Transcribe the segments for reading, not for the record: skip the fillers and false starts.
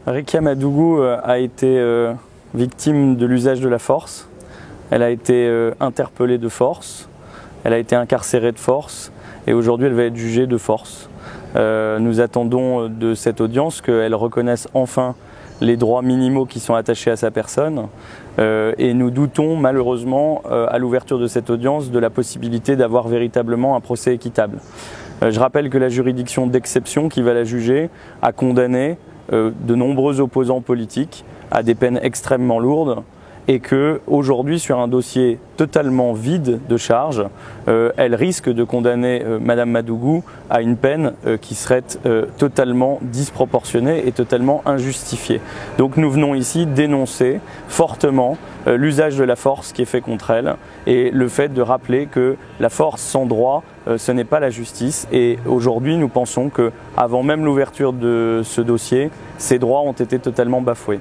Rekia Madougou a été victime de l'usage de la force. Elle a été interpellée de force, elle a été incarcérée de force et aujourd'hui elle va être jugée de force. Nous attendons de cette audience qu'elle reconnaisse enfin les droits minimaux qui sont attachés à sa personne et nous doutons malheureusement à l'ouverture de cette audience de la possibilité d'avoir véritablement un procès équitable. Je rappelle que la juridiction d'exception qui va la juger a condamné de nombreux opposants politiques à des peines extrêmement lourdes et qu'aujourd'hui, sur un dossier totalement vide de charges, elle risque de condamner Madame Madougou à une peine qui serait totalement disproportionnée et totalement injustifiée. Donc nous venons ici dénoncer fortement l'usage de la force qui est fait contre elle et le fait de rappeler que la force sans droit, ce n'est pas la justice. Et aujourd'hui, nous pensons qu'avant même l'ouverture de ce dossier, ces droits ont été totalement bafoués.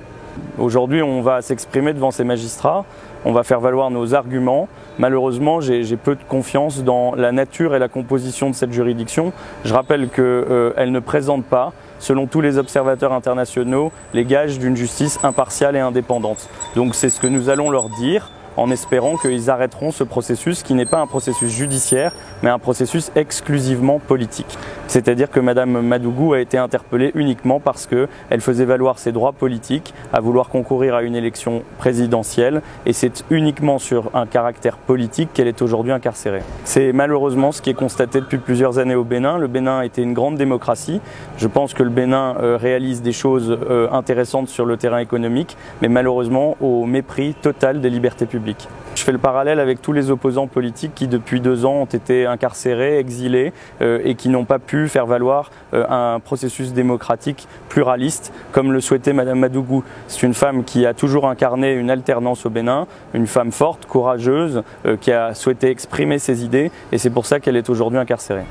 Aujourd'hui, on va s'exprimer devant ces magistrats, on va faire valoir nos arguments. Malheureusement, j'ai peu de confiance dans la nature et la composition de cette juridiction. Je rappelle qu'elle ne présente pas, selon tous les observateurs internationaux, les gages d'une justice impartiale et indépendante. Donc c'est ce que nous allons leur dire, en espérant qu'ils arrêteront ce processus qui n'est pas un processus judiciaire, mais un processus exclusivement politique. C'est-à-dire que Madame Madougou a été interpellée uniquement parce qu'elle faisait valoir ses droits politiques à vouloir concourir à une élection présidentielle et c'est uniquement sur un caractère politique qu'elle est aujourd'hui incarcérée. C'est malheureusement ce qui est constaté depuis plusieurs années au Bénin. Le Bénin était une grande démocratie. Je pense que le Bénin réalise des choses intéressantes sur le terrain économique, mais malheureusement au mépris total des libertés publiques. Je fais le parallèle avec tous les opposants politiques qui depuis 2 ans ont été incarcérés, exilés et qui n'ont pas pu faire valoir un processus démocratique pluraliste comme le souhaitait Madame Madougou. C'est une femme qui a toujours incarné une alternance au Bénin, une femme forte, courageuse, qui a souhaité exprimer ses idées et c'est pour ça qu'elle est aujourd'hui incarcérée.